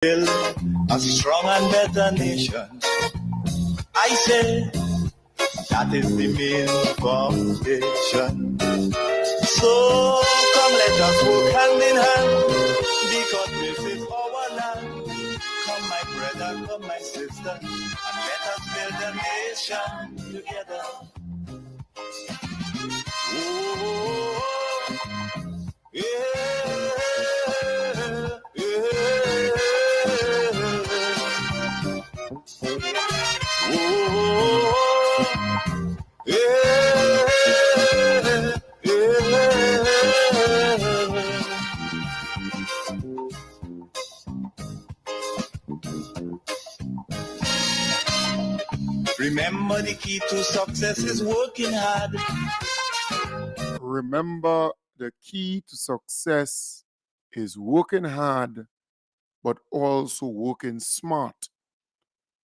build a strong and better nation. I say that is the main foundation. So come let us work hand in hand, because this is our land. Come my brother, come my sister, and let us build a nation together. Oh, yeah, yeah. Oh, yeah, yeah. Remember, the key to success is working hard. Remember, the key to success is working hard, but also working smart.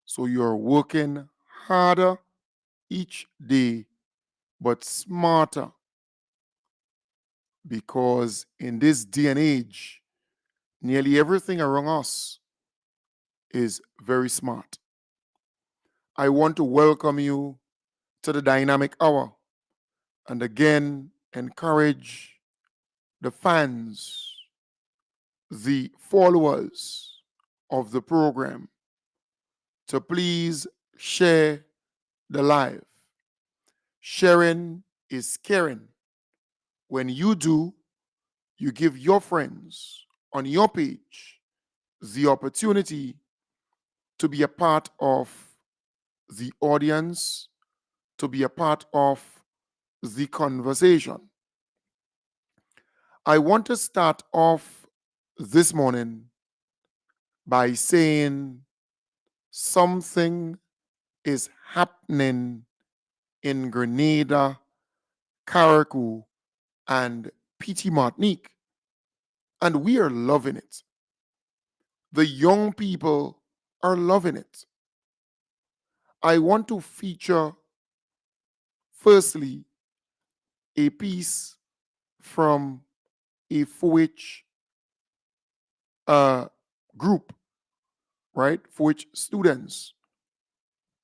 So you're working harder each day, but smarter. Because in this day and age, nearly everything around us is very smart. I want to welcome you to the Dynamic Hour and again encourage the fans, the followers of the program to please share the live. Sharing is caring. When you do, you give your friends on your page the opportunity to be a part of the audience, to be a part of the conversation. I want to start off this morning by saying something is happening in Grenada, Carriacou, and Petit Martinique, and we are loving it. The young people are loving it. I want to feature, firstly, a piece from a FOH group, right? FOH students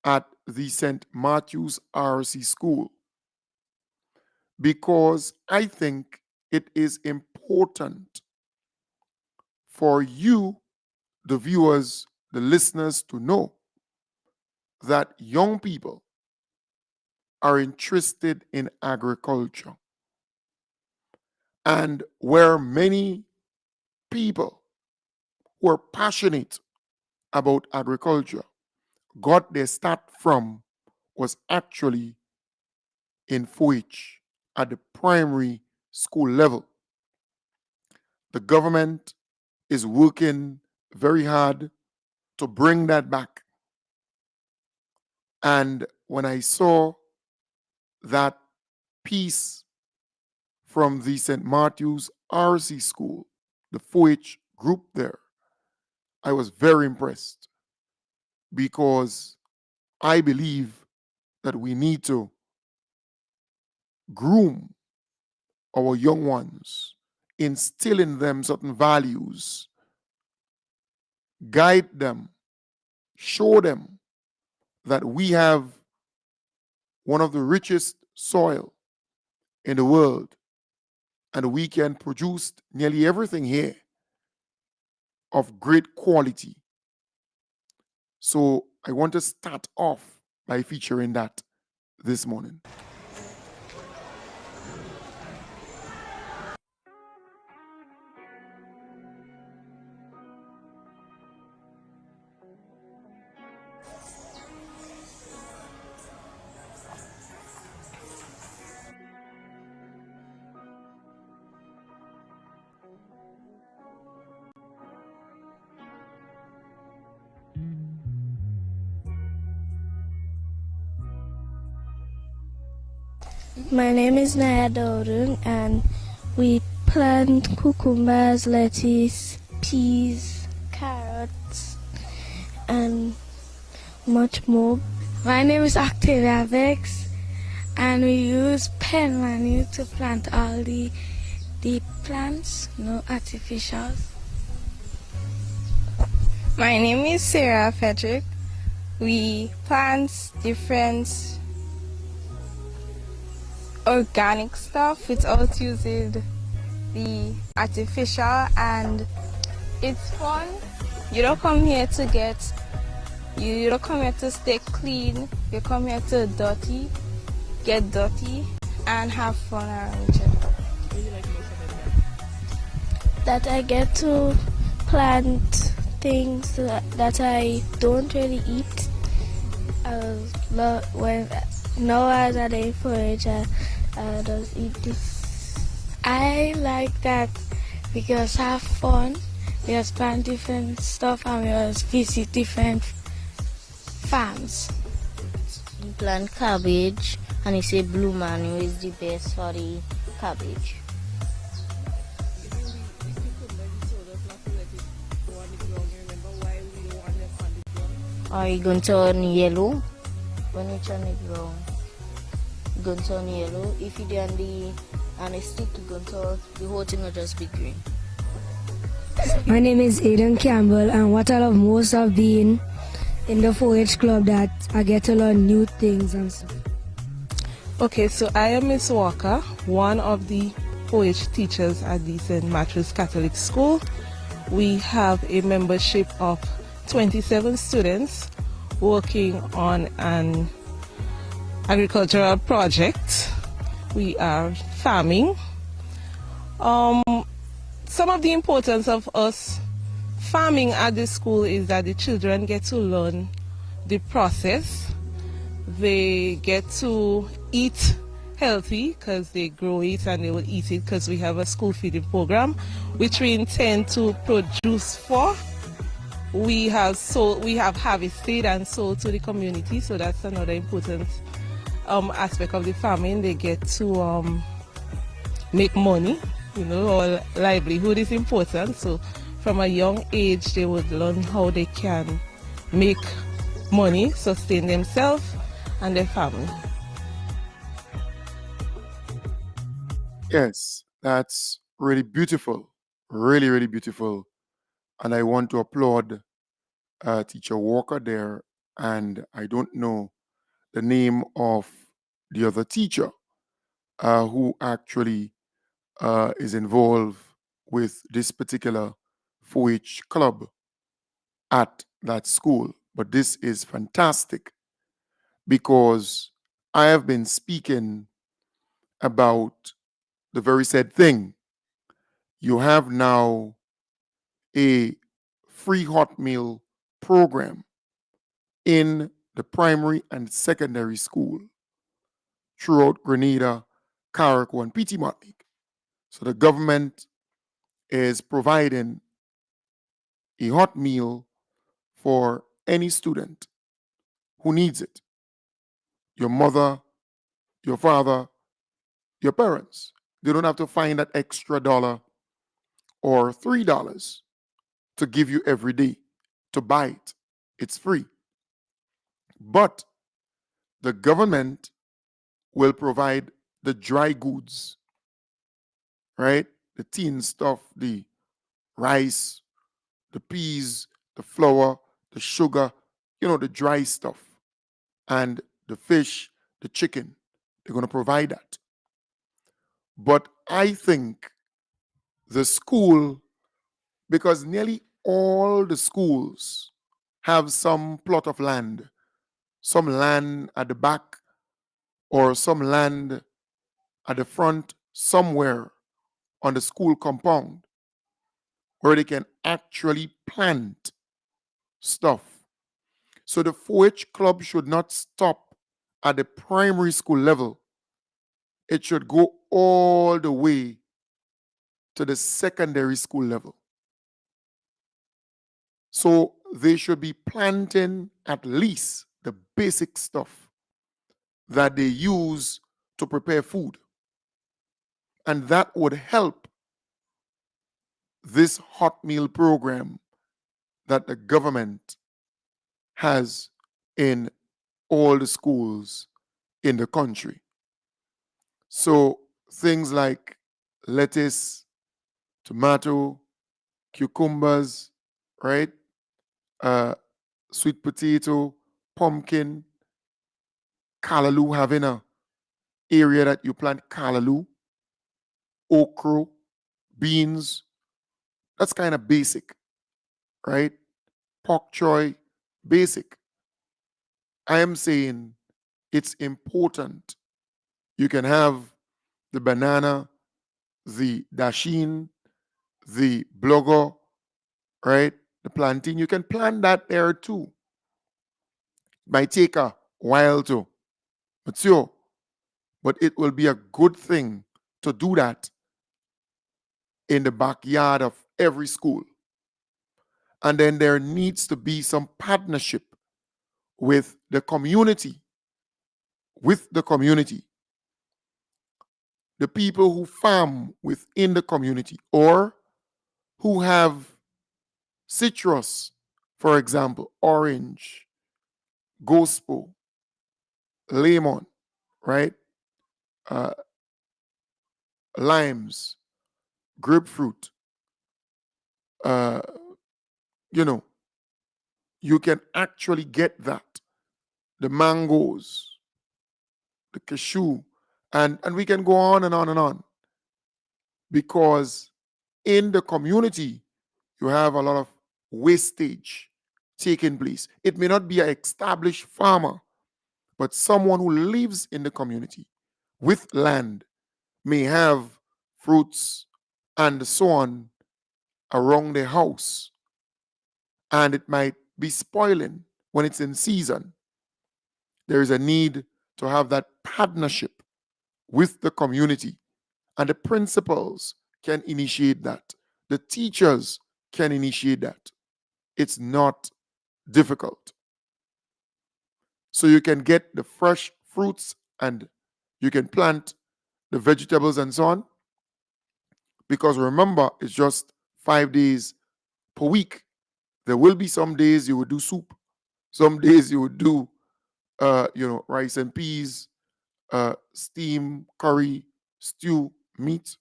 at the St. Matthew's RC School, because I think it is important for you, the viewers, the listeners, to know that young people are interested in agriculture. And where many people who are passionate about agriculture got their start from was actually in FOH at the primary school level. The government is working very hard to bring that back. And when I saw that piece from the St. Matthew's RC School, the FOH group there, I was very impressed, because I believe that we need to groom our young ones, instill in them certain values, guide them, show them that we have one of the richest soil in the world, and we can produce nearly everything here of great quality. So I want to start off by featuring that this morning. My name is Naya Daudun, and we plant cucumbers, lettuce, peas, carrots, and much more. My name is Octavia Vex, and we use pen manual to plant all the plants, no artificials. My name is Sarah Frederick. We plant different organic stuff without using the artificial, and it's fun. You don't come here to you don't come here to stay clean. You come here to get dirty, and have fun around each other. That I get to plant things that I don't really eat. When now as I dey forage, I just eat this. I like that because I have fun. We just plant different stuff and we just visit different farms. You plant cabbage and you say blue manure is the best for the cabbage. Or you going to turn yellow when you turn it brown. You going to turn yellow. If you do on the stick, you going to the whole thing will just be green. My name is Aidan Campbell, and what I love most of being in the 4-H club that I get to learn new things and stuff. Okay, so I am Miss Walker, one of the 4-H teachers at the St. Matthew's Catholic School. We have a membership of 27 students working on an agricultural project. We are farming. Some of the importance of us farming at the school is that the children get to learn the process. They get to eat healthy because they grow it and they will eat it because we have a school feeding program which we intend to produce for. We have harvested and sold to the community, so that's another important aspect of the farming. They get to make money, or livelihood is important. So from a young age, they would learn how they can make money, sustain themselves and their family. Yes, that's really beautiful. Really, really beautiful. And I want to applaud Teacher Walker there. And I don't know the name of the other teacher who actually is involved with this particular 4-H club at that school. But this is fantastic because I have been speaking about the very said thing. You have now a free hot meal program in the primary and secondary school throughout Grenada, Carriacou, and Petite Martinique. So the government is providing a hot meal for any student who needs it. Your mother, your father, your parents. They don't have to find that extra dollar or $3 to give you every day to buy it. It's free. But the government will provide the dry goods, right? The tin stuff, the rice, the peas, the flour, the sugar, the dry stuff, and the fish, the chicken. They're going to provide that. But I think the school, because nearly all the schools have some plot of land, some land at the back or some land at the front somewhere on the school compound where they can actually plant stuff. So the 4-H club should not stop at the primary school level. It should go all the way to the secondary school level. So they should be planting at least the basic stuff that they use to prepare food. And that would help this hot meal program that the government has in all the schools in the country. So things like lettuce, tomato, cucumbers, right? uh, sweet potato, pumpkin, callaloo, having a area that you plant callaloo, okra, beans. That's kind of basic, right? Pak choy, basic. I am saying it's important. You can have the banana, the dashin, the blogger, right? The plantain. You can plant that there too. It might take a while to mature, but it will be a good thing to do that in the backyard of every school. And then there needs to be some partnership with the community, the people who farm within the community or who have citrus, for example, orange, gospel, lemon, right? Uh, limes, grapefruit. Uh, you know, you can actually get that. The mangoes, the cashew, and we can go on and on and on. Because in the community, you have a lot of wastage taking place. It may not be an established farmer, but someone who lives in the community with land may have fruits and so on around their house, and it might be spoiling when it's in season. There is a need to have that partnership with the community, and the principals can initiate that. The teachers can initiate that. It's not difficult. So you can get the fresh fruits and you can plant the vegetables and so on. Because remember, it's just 5 days per week. There will be some days you would do soup, some days you would do, rice and peas, steam, curry, stew, meat,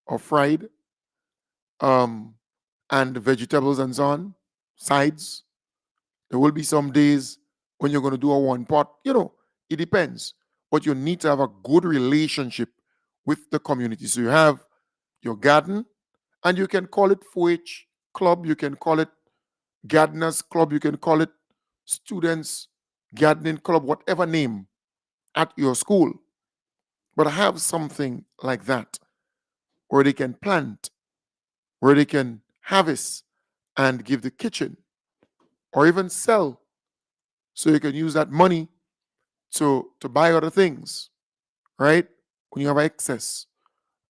or fried, um, and vegetables and so on, sides. There will be some days when you're going to do a one pot. It depends. But you need to have a good relationship with the community. So you have your garden, and you can call it 4-H club, you can call it gardeners club, you can call it students gardening club, whatever name at your school. But have something like that where they can plant, where they can harvest and give the kitchen or even sell. So you can use that money to buy other things, right? When you have excess.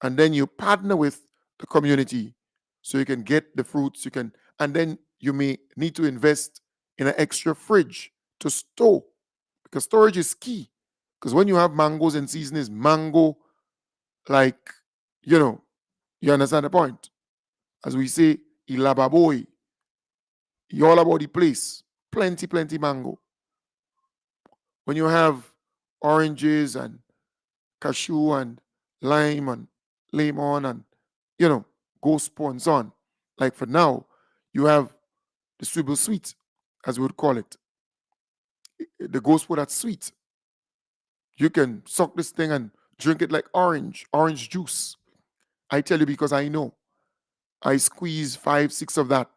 And then you partner with the community so you can get the fruits, and then you may need to invest in an extra fridge to store, because storage is key. Because when you have mangoes in season, is mango, like, you understand the point. As we say, ilababoy, you all about the place. Plenty mango. When you have oranges and cashew and lime and lemon and, ghost and so on. Like for now, you have the swivel sweet, as we would call it. The ghost that's sweet. You can suck this thing and drink it like orange juice. I tell you because I know. I squeeze 5, 6 of that.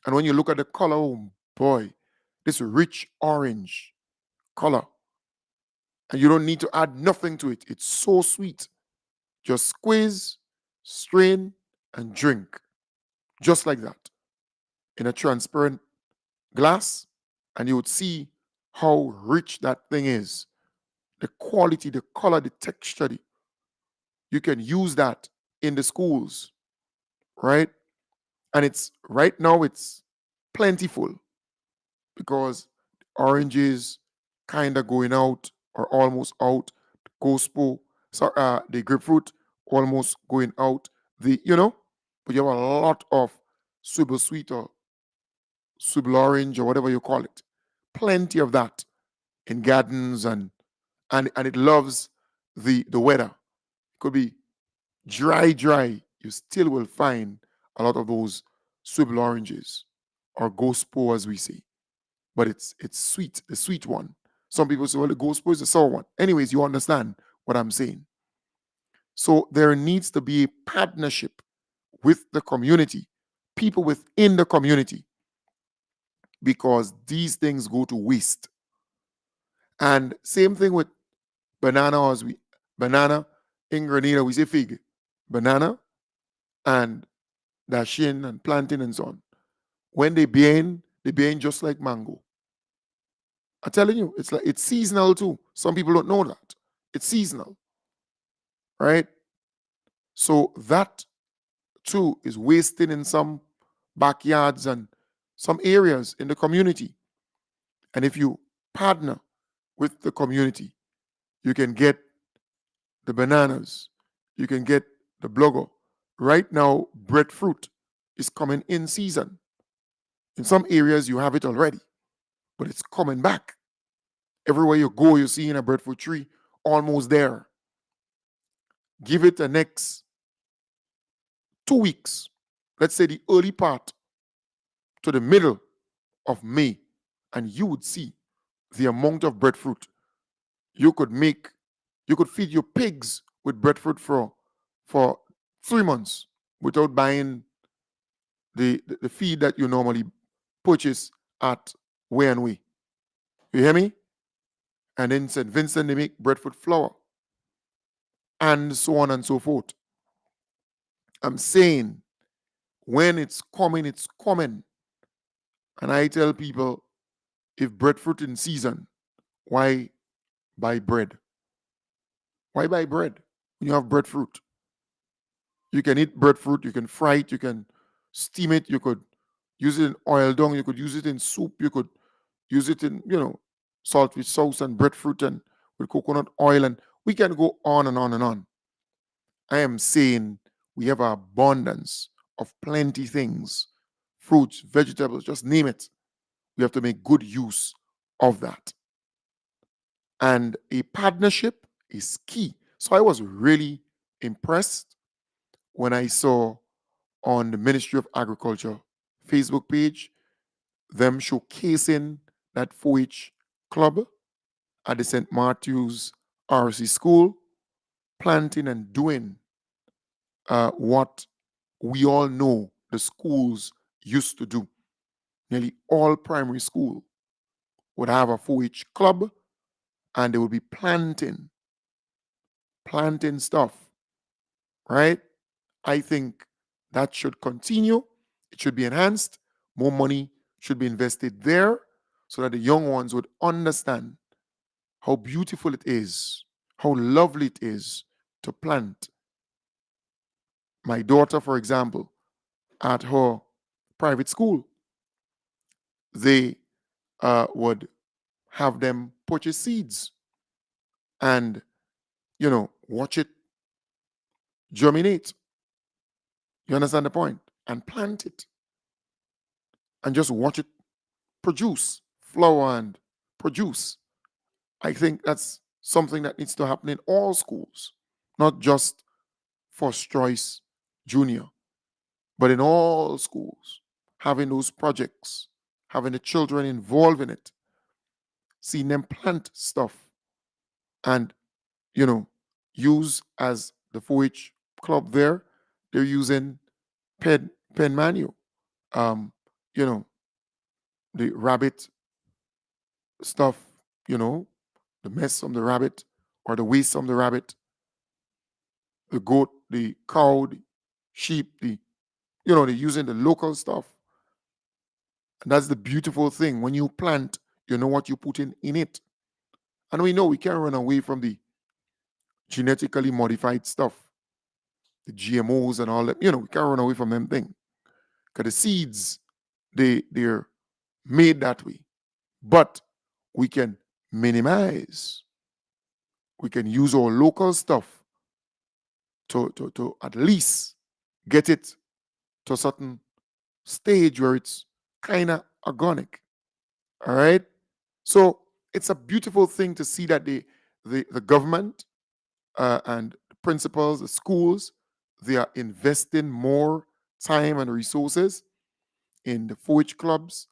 And when you look at the color, oh boy, this rich orange color. And you don't need to add nothing to it. It's so sweet. Just squeeze, strain, and drink. Just like that. In a transparent glass. And you would see how rich that thing is. The quality, the color, the texture. You can use that in the schools, right? And it's right now it's plentiful because oranges kind of going out or almost out. Gospel, the grapefruit almost going out. But you have a lot of super sweet or super orange or whatever you call it. Plenty of that in gardens and it loves the weather. It could be dry. You still will find a lot of those swivel oranges or gospo as we say, but it's sweet, the sweet one. Some people say, well, the gospo is the sour one. Anyways, you understand what I'm saying. So there needs to be a partnership with the community, people within the community, because these things go to waste. And same thing with banana, as we banana in Grenada, we say fig. Banana and dashin and plantain and so on. When they being just like mango. I'm telling you, it's seasonal too. Some people don't know that. It's seasonal, right? So that too is wasting in some backyards and some areas in the community. And if you partner with the community, you can get the bananas, you can get the blogger. Right now, breadfruit is coming in season. In some areas, you have it already, but it's coming back. Everywhere you go, you're seeing a breadfruit tree almost there. Give it the next 2 weeks, let's say the early part to the middle of May, and you would see the amount of breadfruit you could make. You could feed your pigs with breadfruit for 3 months without buying the feed that you normally purchase at Way and Way. You hear me? And in St. Vincent, they make breadfruit flour and so on and so forth. I'm saying when it's coming, it's coming. And I tell people, if breadfruit in season, why buy bread? Why buy bread when you have breadfruit? You can eat breadfruit, you can fry it, you can steam it, you could use it in oil dung, you could use it in soup, you could use it in, saltfish sauce and breadfruit and with coconut oil, and we can go on and on and on. I am saying we have an abundance of plenty things, fruits, vegetables, just name it. We have to make good use of that. And a partnership is key. So I was really impressed when I saw on the Ministry of Agriculture Facebook page them showcasing that 4-H club at the St. Matthew's RC School, planting and doing what we all know the schools used to do. Nearly all primary school would have a 4-H club, and they would be planting stuff, right? I think that should continue. It should be enhanced. More money should be invested there so that the young ones would understand how beautiful it is, how lovely it is to plant. My daughter, for example, at her private school, they would have them purchase seeds and, watch it germinate. You understand the point? And plant it and just watch it produce, flower and produce. I think that's something that needs to happen in all schools, not just First Choice Junior, but in all schools, having those projects, having the children involved in it, seeing them plant stuff and, use as the 4-H club there, they're using pen manual, um, you know, the rabbit stuff, the mess from the rabbit or the waste from the rabbit, the goat, the cow, the sheep, they're using the local stuff. And that's the beautiful thing. When you plant, you know what you put in it. And we know we can't run away from the genetically modified stuff, the GMOs and all that. We can't run away from them things. Because the seeds, they're made that way. But we can minimize. We can use our local stuff to at least get it to a certain stage where it's kind of organic. All right? So it's a beautiful thing to see that the government and the principals, the schools, they are investing more time and resources in the 4-H clubs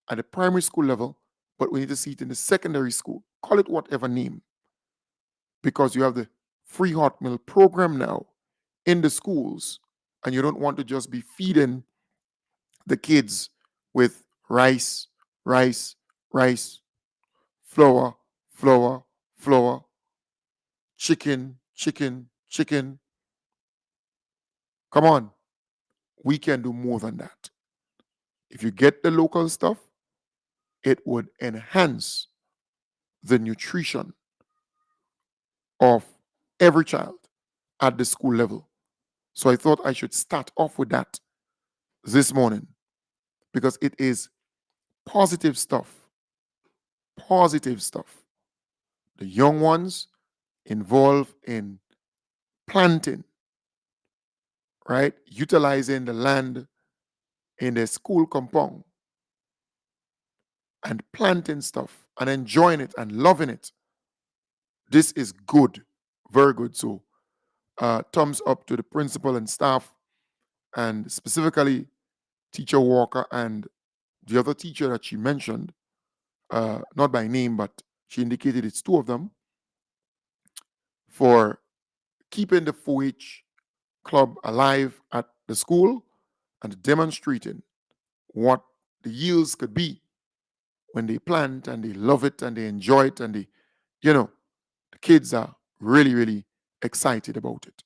at the primary school level, but we need to see it in the secondary school. Call it whatever name, because you have the free hot meal program now in the schools, and you don't want to just be feeding the kids with rice, rice, rice, flour, flour, flour, chicken, chicken, chicken. Come on, we can do more than that. If you get the local stuff, it would enhance the nutrition of every child at the school level. So I thought I should start off with that this morning because it is positive stuff. Positive stuff. The young ones involved in planting, right? Utilizing the land in their school compound and planting stuff and enjoying it and loving it. This is good, very good. So, thumbs up to the principal and staff, and specifically Teacher Walker and the other teacher that she mentioned, not by name, but she indicated it's two of them, for keeping the 4-H club alive at the school and demonstrating what the yields could be when they plant and they love it and they enjoy it and they, the kids are really, really excited about it.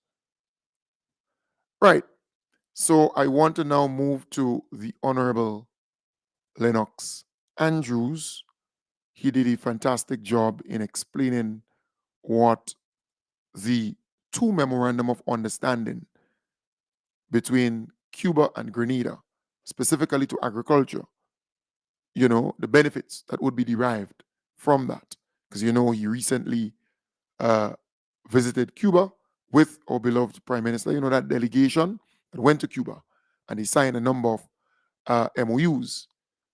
Right. So I want to now move to the Honorable Lennox Andrews. He did a fantastic job in explaining what the two memorandum of understanding between Cuba and Grenada, specifically to agriculture, the benefits that would be derived from that. Because, he recently visited Cuba with our beloved Prime Minister, that delegation that went to Cuba, and he signed a number of MOUs.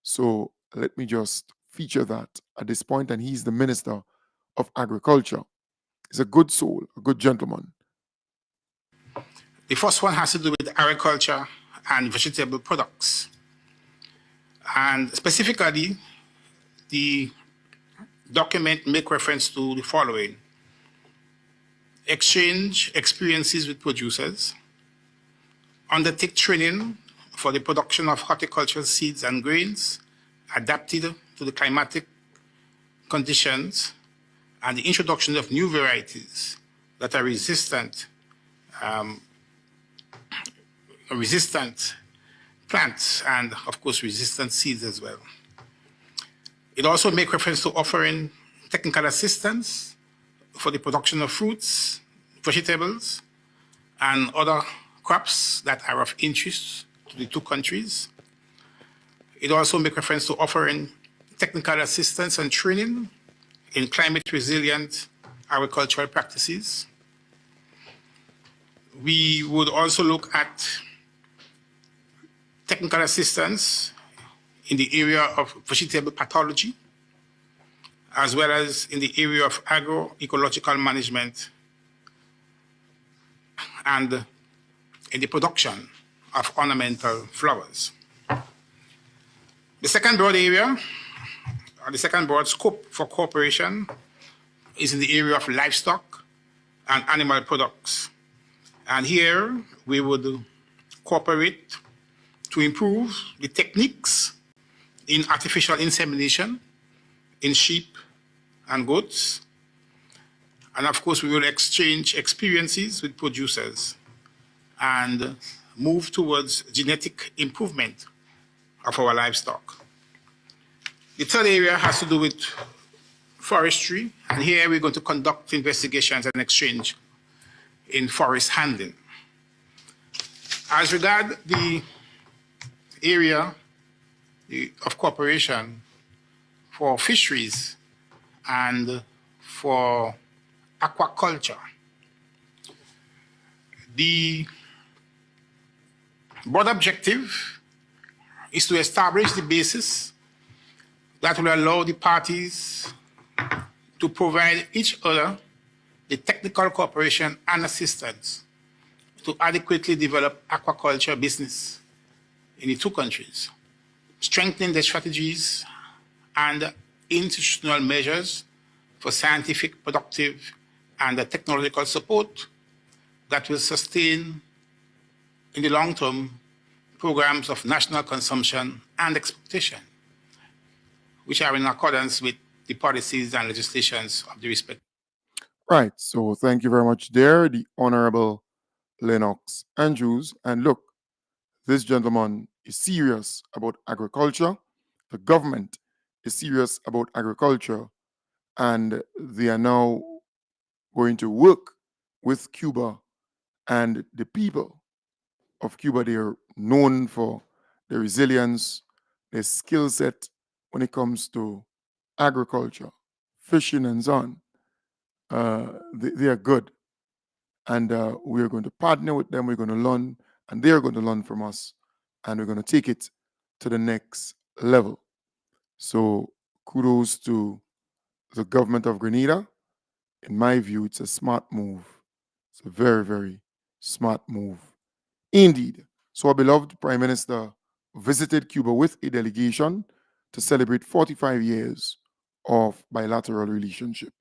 So let me just feature that at this point, and he's the Minister of Agriculture. He's a good soul, a good gentleman. The first one has to do with agriculture and vegetable products. And specifically, the document makes reference to the following: exchange experiences with producers, undertake training for the production of horticultural seeds and grains adapted to the climatic conditions, and the introduction of new varieties that are resistant plants and, of course, resistant seeds as well. It also makes reference to offering technical assistance for the production of fruits, vegetables, and other crops that are of interest to the two countries. It also makes reference to offering technical assistance and training in climate-resilient agricultural practices. We would also look at technical assistance in the area of vegetable pathology, as well as in the area of agroecological management and in the production of ornamental flowers. The second broad area, or the second broad scope for cooperation, is in the area of livestock and animal products. And here we would cooperate to improve the techniques in artificial insemination in sheep and goats. And of course, we will exchange experiences with producers and move towards genetic improvement of our livestock. The third area has to do with forestry, and here we're going to conduct investigations and exchange in forest handling. As regard the area of cooperation for fisheries and for aquaculture, the broad objective is to establish the basis that will allow the parties to provide each other the technical cooperation and assistance to adequately develop aquaculture business in the two countries. strengthening the strategies and institutional measures for scientific, productive, and technological support that will sustain, in the long term, programs of national consumption and exploitation, which are in accordance with the policies and legislations of the respect. Right. So thank you very much there, the Honorable Lennox Andrews. And look, this gentleman is serious about agriculture. The government is serious about agriculture. And they are now going to work with Cuba and the people of Cuba. They are known for their resilience, their skill set when it comes to agriculture, fishing, and so on. They are good. And we're going to partner with them. We're going to learn, and they're going to learn from us. And we're going to take it to the next level. So kudos to the government of Grenada. In my view, it's a smart move. It's a very, very smart move indeed. So our beloved Prime Minister visited Cuba with a delegation to celebrate 45 years of bilateral relationship.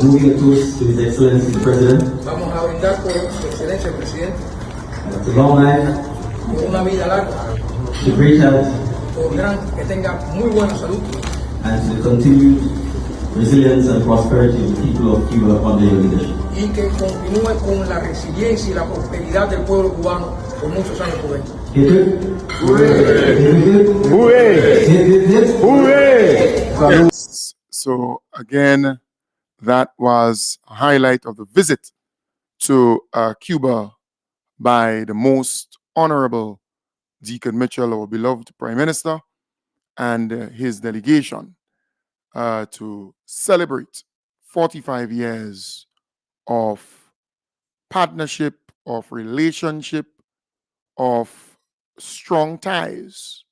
Moving a toast to His Excellency the President. Vamos a brindar por Su Excelencia el Presidente. It's a long life, Por una vida larga, to great health, que tenga muy buena salud and to the continued resilience and prosperity of the people of Cuba under your leadership. y que continúe con la resiliencia y la prosperidad del pueblo cubano por muchos años por venir. Hip hip. So again, that was a highlight of the visit to Cuba by the most honorable Deacon Mitchell, our beloved Prime Minister, and his delegation to celebrate 45 years of partnership, of relationship, of strong ties.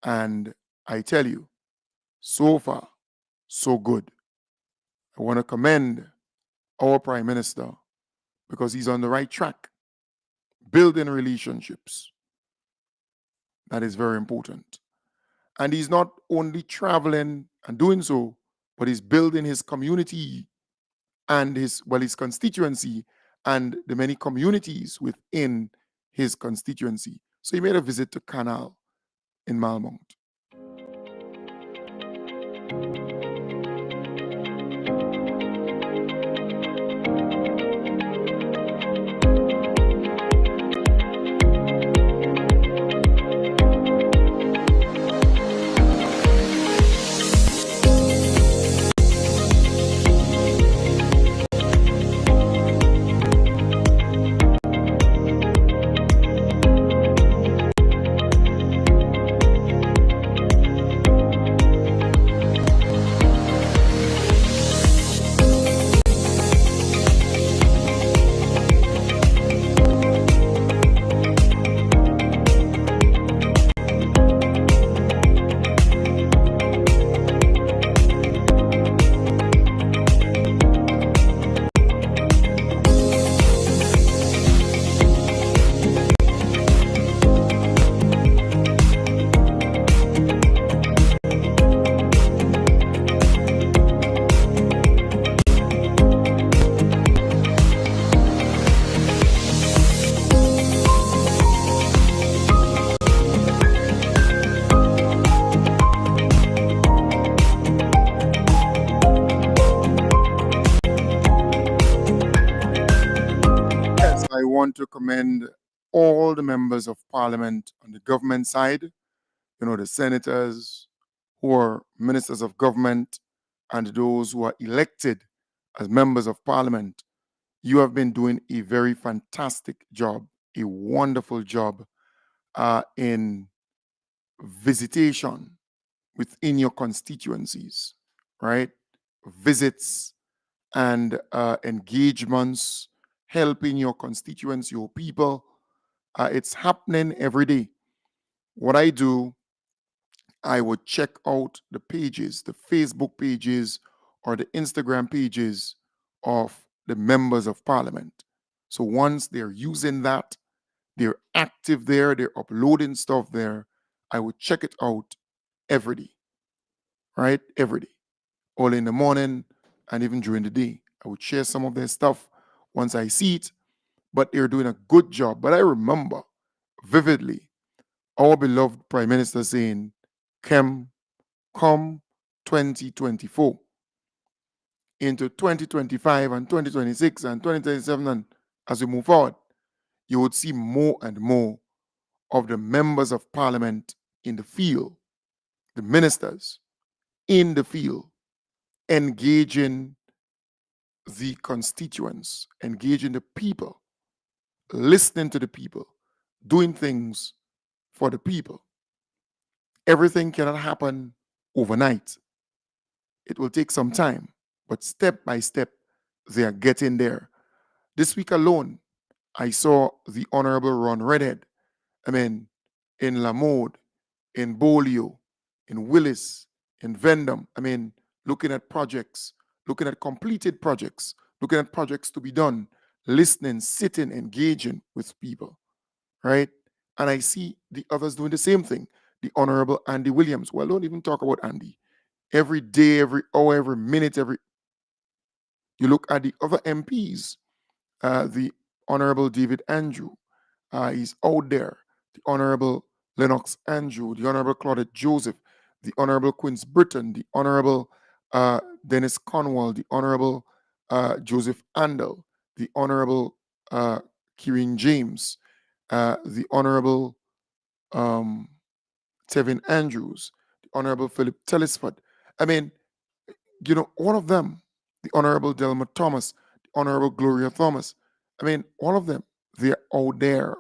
And I tell you, so far, so good. I want to commend our Prime Minister because he's on the right track, building relationships. That is very important. And he's not only traveling and doing so, but he's building his community and his constituency and the many communities within his constituency. So he made a visit to Canal in Malmont. want to commend all the members of parliament on the government side, the senators who are ministers of government and those who are elected as members of parliament. You have been doing a very fantastic job, a wonderful job in visitation within your constituencies, right? Visits and engagements, helping your constituents, your people. It's happening every day. What I do, I would check out the pages, the Facebook pages or the Instagram pages of the members of parliament. So once they're using that, they're active there, they're uploading stuff there, I would check it out every day, right? Every day, all in the morning and even during the day. I would share some of their stuff once I see it, but they're doing a good job. But I remember vividly our beloved Prime Minister saying, come 2024, into 2025 and 2026 and 2027, and as we move forward, you would see more and more of the members of parliament in the field, the ministers in the field, engaging the constituents, engaging the people, listening to the people, doing things for the people. Everything cannot happen overnight. It will take some time, but step by step, they are getting there. This week alone, I saw the Honorable Ron Redhead. In Lamode, in Bolio, in Willis, in Vendom. Looking at projects, looking at completed projects, looking at projects to be done, listening, sitting, engaging with people, right? And I see the others doing the same thing. The Honorable Andy Williams. Well, don't even talk about Andy. Every day, every hour, every minute, you look at the other MPs, the Honorable David Andrew, he's out there. The Honorable Lennox Andrew, the Honorable Claudette Joseph, the Honorable Quince Britton, the Honorable Dennis Conwell, the Honorable Joseph Andel, the Honorable Kieran James, the Honorable Tevin Andrews, the Honorable Philip Telesford. All of them, the Honorable Delma Thomas, the Honorable Gloria Thomas. All of them, they're out there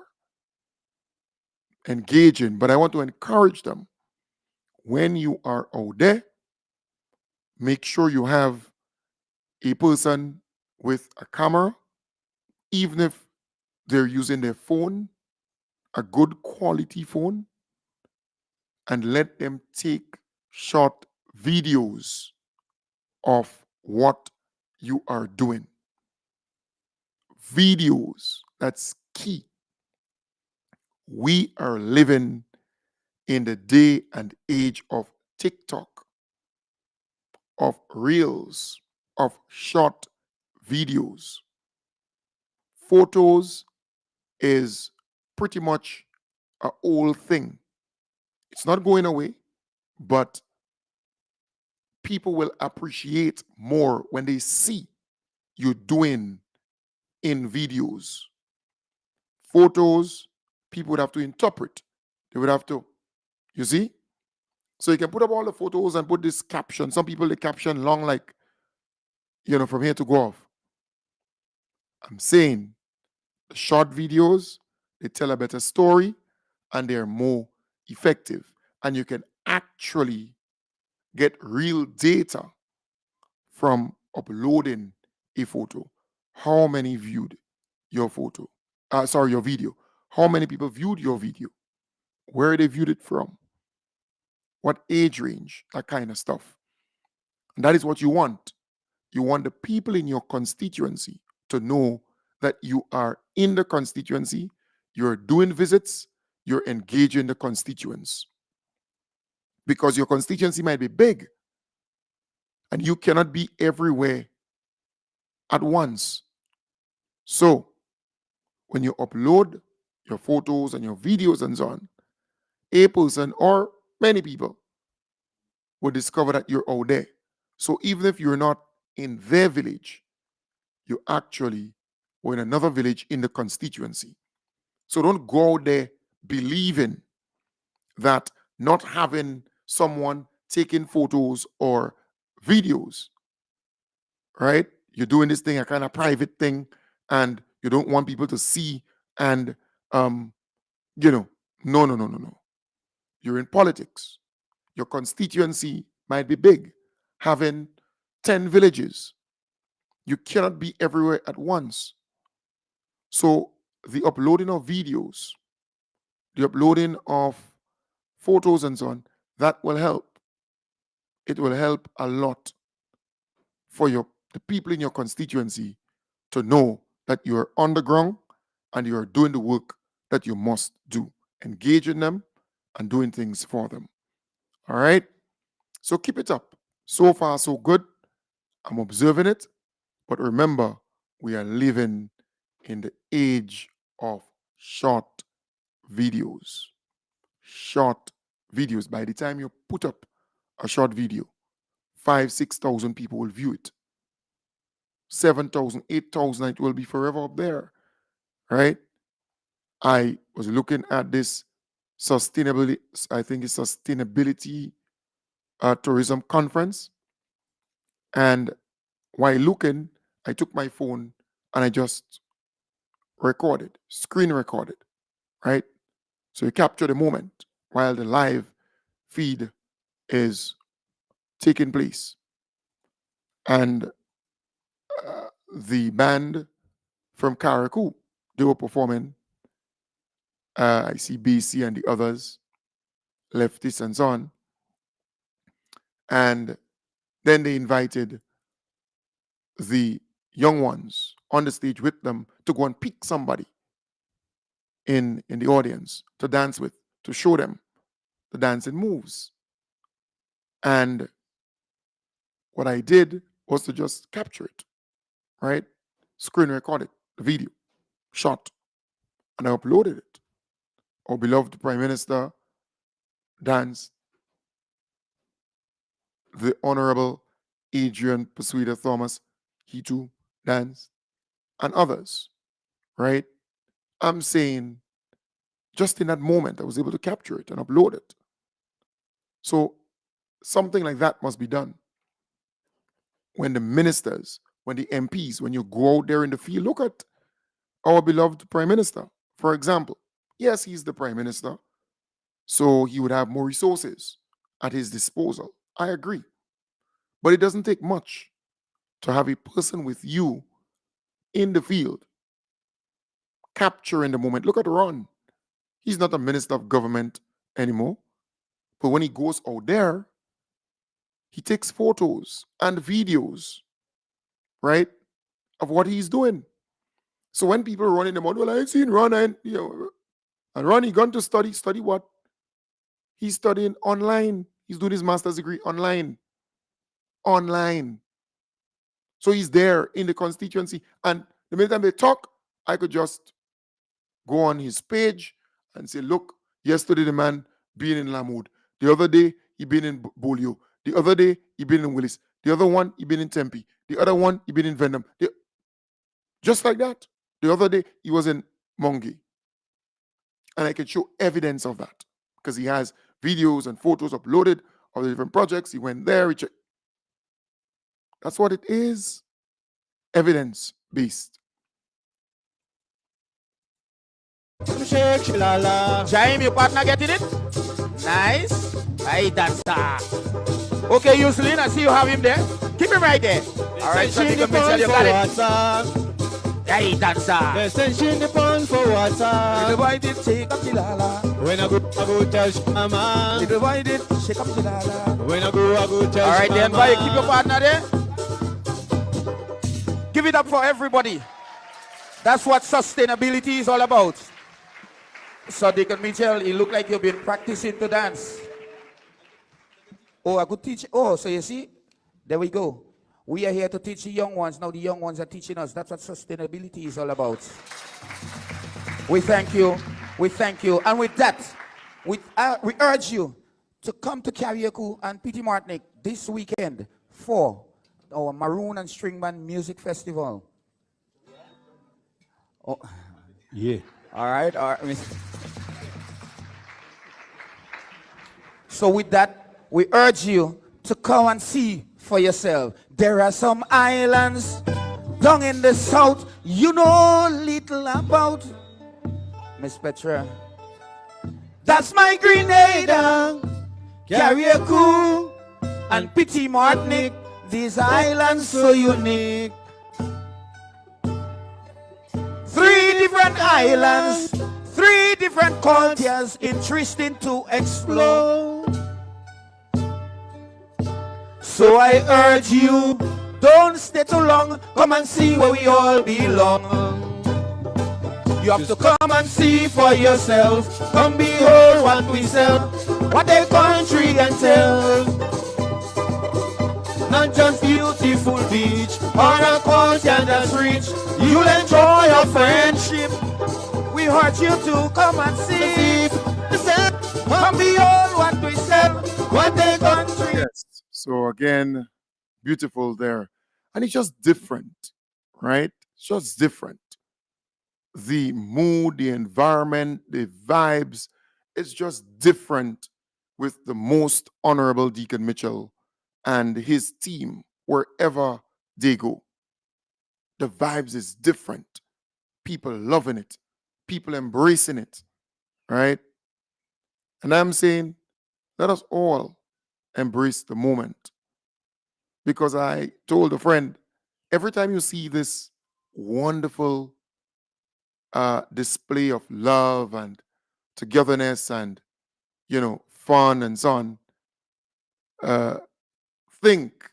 engaging, but I want to encourage them. When you are out there, make sure you have a person with a camera, even if they're using their phone, a good quality phone, and let them take short videos of what you are doing. Videos, that's key. We are living in the day and age of TikTok, of reels, of short videos. Photos is pretty much an old thing. It's not going away, but people will appreciate more when they see you doing in videos. Photos, people would have to interpret. They would have to, you see? So you can put up all the photos and put this caption. Some people, they caption long like, from here to go off. I'm saying the short videos, they tell a better story and they're more effective. And you can actually get real data from uploading a photo. How many viewed your photo? Your video. How many people viewed your video? Where they viewed it from? What age range? That kind of stuff. And that is what you want. You want the people in your constituency to know that you are in the constituency, you're doing visits, you're engaging the constituents. Because your constituency might be big and you cannot be everywhere at once. So, when you upload your photos and your videos and so on, a person or many people will discover that you're out there. So even if you're not in their village, you actually or in another village in the constituency. So don't go out there believing that not having someone taking photos or videos, right? You're doing this thing, a kind of private thing, and you don't want people to see. And, no. You're in politics. Your constituency might be big, having 10 villages. You cannot be everywhere at once. So the uploading of videos, the uploading of photos and so on, that will help. It will help a lot for the people in your constituency to know that you are on the ground and you are doing the work that you must do, engaging them and doing things for them. All right? So keep it up. So far, so good. I'm observing it. But remember, we are living in the age of short videos. Short videos. By the time you put up a short video, 5,000, 6,000 people will view it. 7,000, 8,000, it will be forever up there, right? I was looking at this sustainability, I think it's sustainability tourism conference. And while looking, I took my phone and I just recorded, screen recorded, right? So you capture the moment while the live feed is taking place. And the band from Karakou, they were performing. I see BC and the others, leftists and so on. And then they invited the young ones on the stage with them to go and pick somebody in the audience to dance with, to show them the dancing moves. And what I did was to just capture it, right? Screen record it, the video, shot, and I uploaded it. Our beloved Prime Minister danced. The Honorable Adrian Persuader Thomas, he too danced, and others, right? I'm saying just in that moment, I was able to capture it and upload it. So something like that must be done. When the ministers, when the MPs, when you go out there in the field, look at our beloved Prime Minister, for example. Yes, he's the Prime Minister, so he would have more resources at his disposal. I agree. But it doesn't take much to have a person with you in the field, capturing the moment. Look at Ron. He's not a minister of government anymore. But when he goes out there, he takes photos and videos, right, of what he's doing. So when people run in the mud, well, I've seen Ron and Ron, he gone to study. Study what? He's studying online. He's doing his master's degree online. Online. So he's there in the constituency. And the minute time they talk, I could just go on his page and say, look, yesterday the man being in Lamoud. The other day, he been in Bolio. The other day, he been in Willis. The other one, he been in Tempe. The other one, he been in Venom. Just like that. The other day, he was in Mongi. And I can show evidence of that because he has videos and photos uploaded of the different projects. He went there, he checked. That's what it is. Evidence-based. Jaime, your partner getting it? Nice. Hey, dancer. Okay, Yuslin, I see you have him there. Keep him right there. All right, so you got it. Hey, dancer. Send the phone for water. Little boy did shake up the lala. When I go tell mama. Little boy did shake up the lala. When I go tell all right, then, boy, keep your partner there. Give it up for everybody. That's what sustainability is all about. So Deacon Mitchell, it look like you've been practicing to dance. Oh, I could teach. Oh, so you see, there we go. We are here to teach the young ones. Now the young ones are teaching us. That's what sustainability is all about. We thank you. We thank you. And with that, we urge you to come to Carriacou and Petite Martinique this weekend for our Maroon and String Band Music Festival. Oh, Yeah. all right. All right. So with that, we urge you to come and see for yourself. There are some islands down in the south you know little about. Miss Petra. That's my Grenada, Carriacou, and Petit Martinique. These islands so unique. 3 different islands, 3 different cultures, interesting to explore. So I urge you, don't stay too long, come and see where we all belong. You have to come and see for yourself, come behold what we sell, what the country can tell. Not just beautiful beach or a culture that's rich, you'll enjoy your friendship. We urge you to come and see, come behold what we sell, what the country. Yes. So again, beautiful there. And it's just different, right? It's just different. The mood, the environment, the vibes, it's just different with the most honorable Deacon Mitchell and his team wherever they go. The vibes is different. People loving it, people embracing it, right? And I'm saying, let us all embrace the moment. Because I told a friend, every time you see this wonderful display of love and togetherness and, fun and so on, uh, think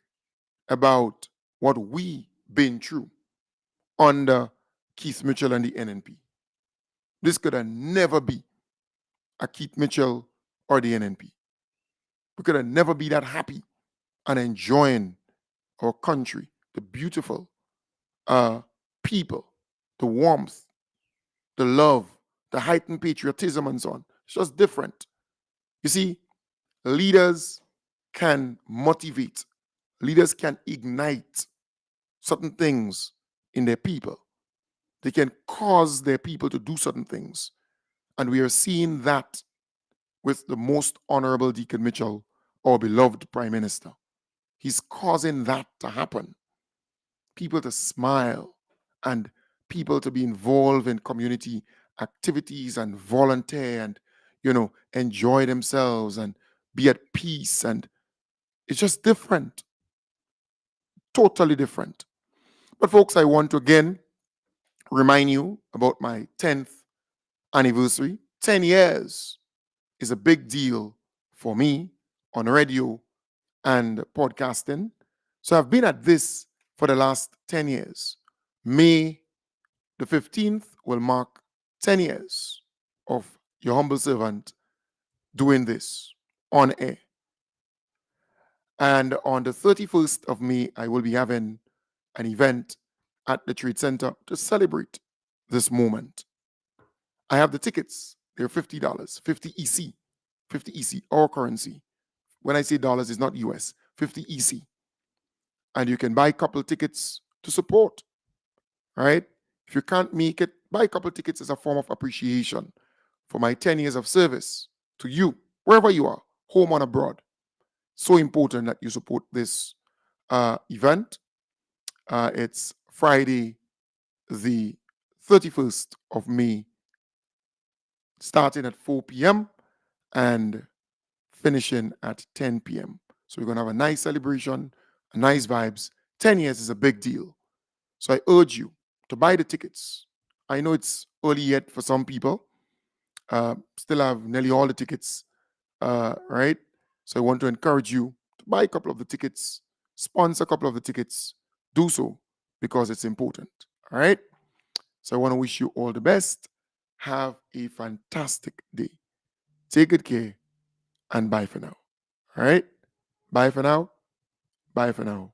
about what we been through under Keith Mitchell and the NNP. This could have never be a Keith Mitchell or the NNP. We could have never be that happy and enjoying our country, the beautiful people, the warmth, the love, the heightened patriotism, and so on. It's just different. You see, leaders can motivate, leaders can ignite certain things in their people. They can cause their people to do certain things. And we are seeing that with the most honorable Deacon Mitchell, our beloved Prime Minister. He's causing that to happen. People to smile and people to be involved in community activities and volunteer and, enjoy themselves and be at peace. And it's just different, totally different. But folks, I want to again remind you about my 10th anniversary. 10 years is a big deal for me on radio and podcasting. So I've been at this for the last 10 years. May the 15th will mark 10 years of your humble servant doing this on air. And on the 31st of May, I will be having an event at the Trade Center to celebrate this moment. I have the tickets. They're $50, 50 EC, 50 EC, our currency. When I say dollars, it's not US, 50 EC. And you can buy a couple tickets to support, right? If you can't make it, buy a couple tickets as a form of appreciation for my 10 years of service to you, wherever you are, home and abroad. So important that you support this event. It's Friday, the 31st of May, starting at 4 p.m. and finishing at 10 p.m. So we're going to have a nice celebration, a nice vibes. 10 years is a big deal. So I urge you to buy the tickets. I know it's early yet for some people. Still have nearly all the tickets, right? So I want to encourage you to buy a couple of the tickets, sponsor a couple of the tickets. Do so because it's important, all right? So I want to wish you all the best. Have a fantastic day. Take good care and bye for now, all right? Bye for now. Bye for now.